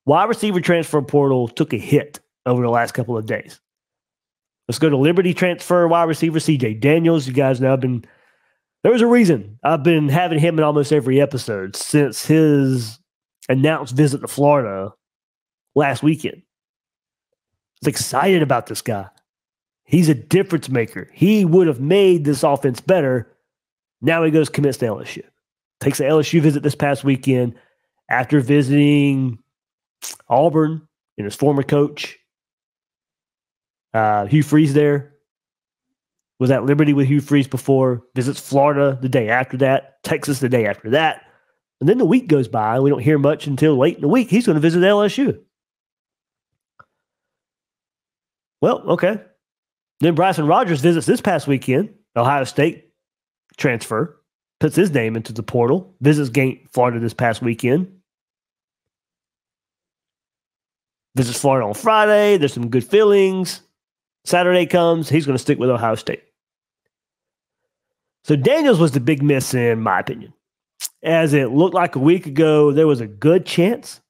Wide receiver transfer portal took a hit over the last couple of days. Let's go to Liberty transfer wide receiver CJ Daniels. You guys know there was a reason I've been having him in almost every episode since his announced visit to Florida last weekend. I was excited about this guy. He's a difference maker. He would have made this offense better. Now he goes commits to LSU. Takes an LSU visit this past weekend after visiting Auburn and his former coach. Hugh Freeze there. Was at Liberty with Hugh Freeze before. Visits Florida the day after that. Texas the day after that. And then the week goes by. We don't hear much until late in the week. He's going to visit LSU. Well, okay. Then Bryson Rogers visits this past weekend. Ohio State transfer. Puts his name into the portal. Visits Florida this past weekend. Visits Florida on Friday. There's some good feelings. Saturday comes. He's going to stick with Ohio State. So Daniels was the big miss in my opinion. As it looked like a week ago, there was a good chance,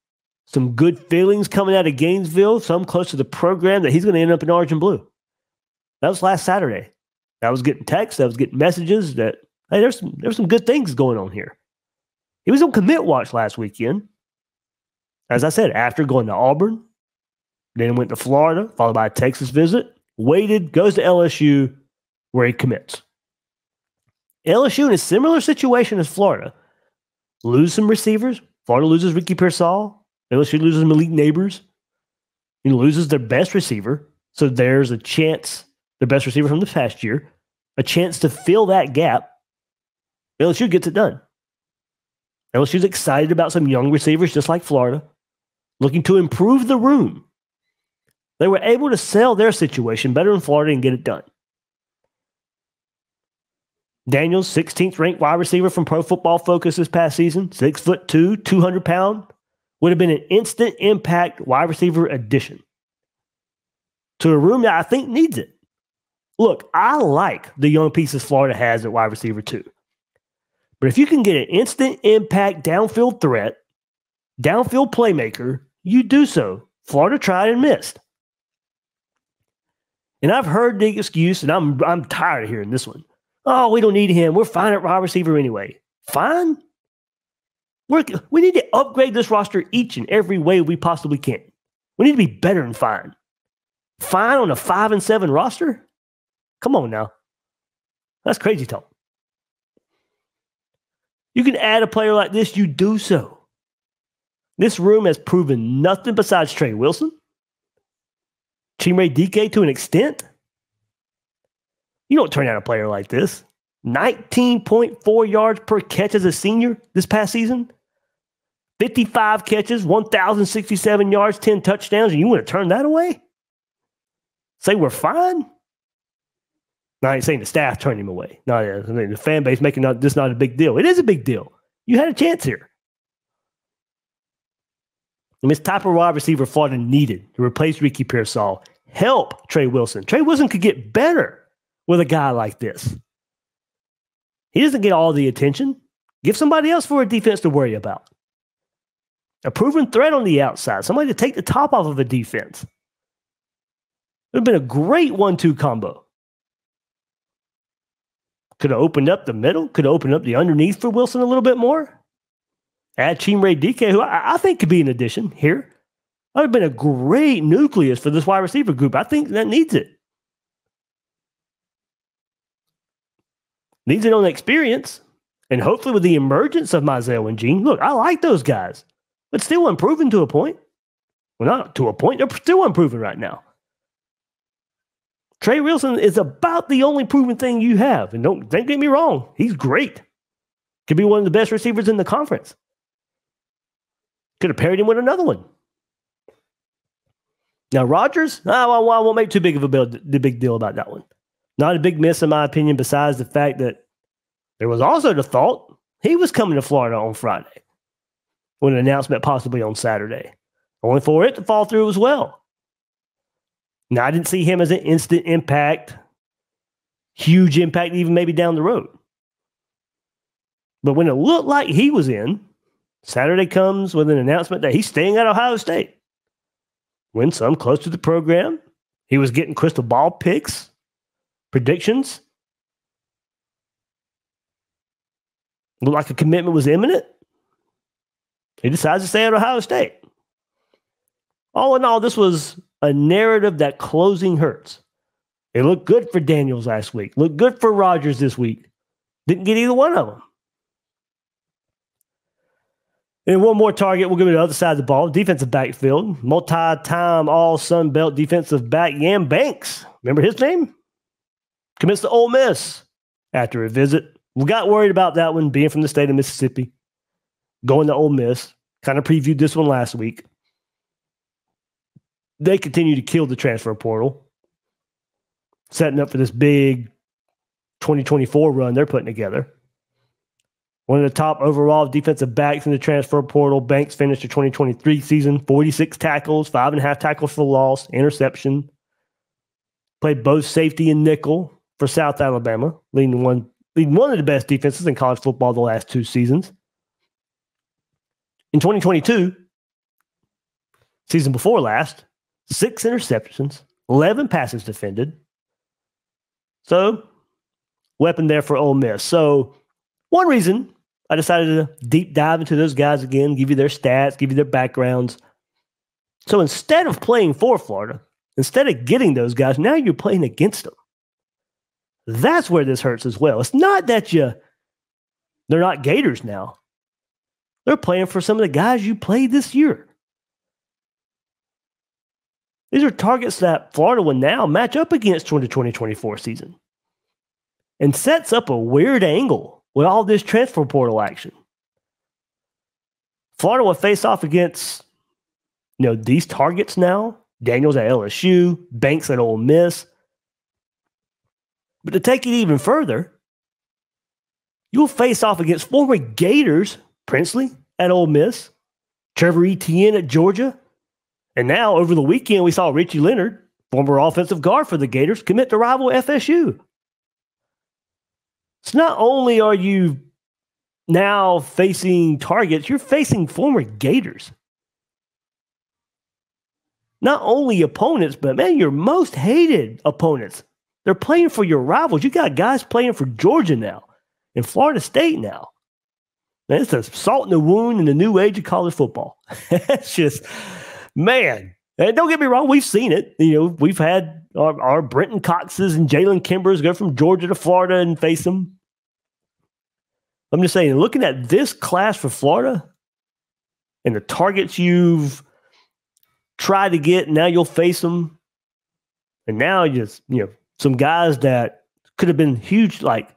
some good feelings coming out of Gainesville, some close to the program, that he's going to end up in orange and blue. That was last Saturday. I was getting texts. I was getting messages that, hey, there's some good things going on here. He was on commit watch last weekend. As I said, after going to Auburn, then went to Florida, followed by a Texas visit, waited, goes to LSU, where he commits. LSU in a similar situation as Florida. Lose some receivers. Florida loses Ricky Pearsall. LSU loses Malik Neighbors. He loses their best receiver. So there's a chance, their best receiver from the past year, a chance to fill that gap. LSU gets it done. LSU's excited about some young receivers, just like Florida, looking to improve the room. They were able to sell their situation better than Florida and get it done. Daniels, 16th ranked wide receiver from Pro Football Focus this past season, 6'2", 200 pound, would have been an instant impact wide receiver addition to a room that I think needs it. Look, I like the young pieces Florida has at wide receiver too. But if you can get an instant impact downfield threat, downfield playmaker, you do so. Florida tried and missed. And I've heard the excuse, and I'm tired of hearing this one. Oh, we don't need him. We're fine at wide receiver anyway. Fine? We need to upgrade this roster each and every way we possibly can. We need to be better than fine. Fine on a 5-7 roster? Come on now. That's crazy talk. You can add a player like this, you do so. This room has proven nothing besides Trey Wilson, Chimere Dike to an extent. You don't turn out a player like this. 19.4 yards per catch as a senior this past season. 55 catches, 1,067 yards, 10 touchdowns, and you want to turn that away? Say we're fine? No, I ain't saying the staff turned him away. No, the fan base making this not a big deal. It is a big deal. You had a chance here. And this type of wide receiver Florida needed to replace Ricky Pearsall. Help Trey Wilson. Trey Wilson could get better with a guy like this. He doesn't get all the attention. Give somebody else for a defense to worry about. A proven threat on the outside. Somebody to take the top off of a defense. It would have been a great 1-2 combo. Could have opened up the middle. Could have opened up the underneath for Wilson a little bit more. Add Chimere Dike, who I think could be an addition here. That would have been a great nucleus for this wide receiver group. I think that needs it. Needs it on experience. And hopefully with the emergence of Mizell and Gene. Look, I like those guys. But still improving to a point. Well, not to a point. They're still improving right now. Trey Wilson is about the only proven thing you have. And don't get me wrong. He's great. Could be one of the best receivers in the conference. Could have paired him with another one. Now, Rodgers, I won't make too big of a big deal about that one. Not a big miss, in my opinion, besides the fact that there was also the thought he was coming to Florida on Friday with an announcement possibly on Saturday, only for it to fall through as well. Now, I didn't see him as an instant impact, huge impact, even maybe down the road. But when it looked like he was in, Saturday comes with an announcement that he's staying at Ohio State. Win some, close to the program. He was getting crystal ball picks, predictions. Looked like a commitment was imminent. He decides to stay at Ohio State. All in all, this was a narrative that closing hurts. It looked good for Daniels last week. Looked good for Rodgers this week. Didn't get either one of them. And one more target, we'll give it the other side of the ball. Defensive backfield. Multi-time All-Sun Belt defensive back Yam Banks. Remember his name? Commits to Ole Miss after a visit. We got worried about that one being from the state of Mississippi. Going to Ole Miss. Kind of previewed this one last week. They continue to kill the transfer portal. Setting up for this big 2024 run they're putting together. One of the top overall defensive backs in the transfer portal. Banks finished the 2023 season, 46 tackles, 5.5 tackles for loss, interception. Played both safety and nickel for South Alabama, leading one of the best defenses in college football the last 2 seasons. In 2022, season before last, 6 interceptions, 11 passes defended. So, weapon there for Ole Miss. So, one reason I decided to deep dive into those guys again, give you their stats, give you their backgrounds. So, instead of playing for Florida, instead of getting those guys, now you're playing against them. That's where this hurts as well. It's not that they're not Gators now. They're playing for some of the guys you played this year. These are targets that Florida will now match up against during the 2024 season. And sets up a weird angle with all this transfer portal action. Florida will face off against, these targets now. Daniels at LSU, Banks at Ole Miss. But to take it even further, you'll face off against former Gators, Princely at Ole Miss, Trevor Etienne at Georgia, and now over the weekend we saw Richie Leonard, former offensive guard for the Gators, commit to rival FSU. So not only are you now facing targets, you're facing former Gators. Not only opponents, but man, your most hated opponents. They're playing for your rivals. You got guys playing for Georgia now and Florida State now. Man, it's a salt in the wound in the new age of college football. It's just, man. And don't get me wrong, we've seen it. We've had our Brenton Coxes and Jalen Kimbers go from Georgia to Florida and face them. I'm just saying, looking at this class for Florida and the targets you've tried to get, now you'll face them. And now just, some guys that could have been huge, like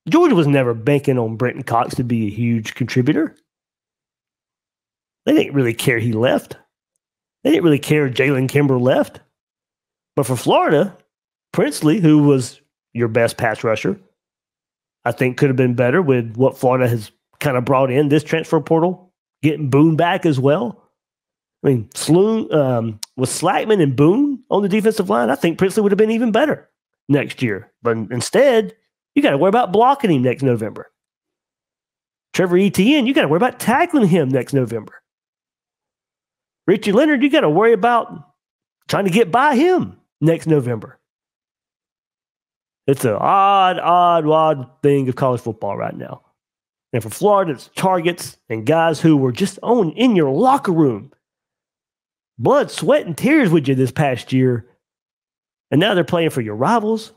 Georgia was never banking on Brenton Cox to be a huge contributor. They didn't really care he left. They didn't really care Jalen Kimber left. But for Florida, Princely, who was your best pass rusher, I think could have been better with what Florida has kind of brought in this transfer portal, getting Boone back as well. I mean, with Slackman and Boone on the defensive line, I think Princely would have been even better next year. But instead, you got to worry about blocking him next November. Trevor Etienne, you got to worry about tackling him next November. Richie Leonard, you got to worry about trying to get by him next November. It's an odd thing of college football right now. And for Florida, it's targets and guys who were just in your locker room. Blood, sweat, and tears with you this past year. And now they're playing for your rivals,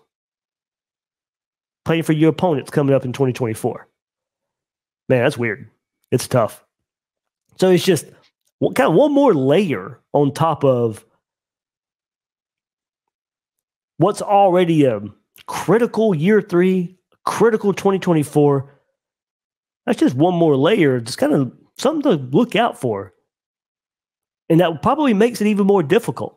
playing for your opponents coming up in 2024. Man, that's weird. It's tough. So it's just kind of one more layer on top of what's already a critical year 3, critical 2024. That's just one more layer. Just kind of something to look out for. And that probably makes it even more difficult.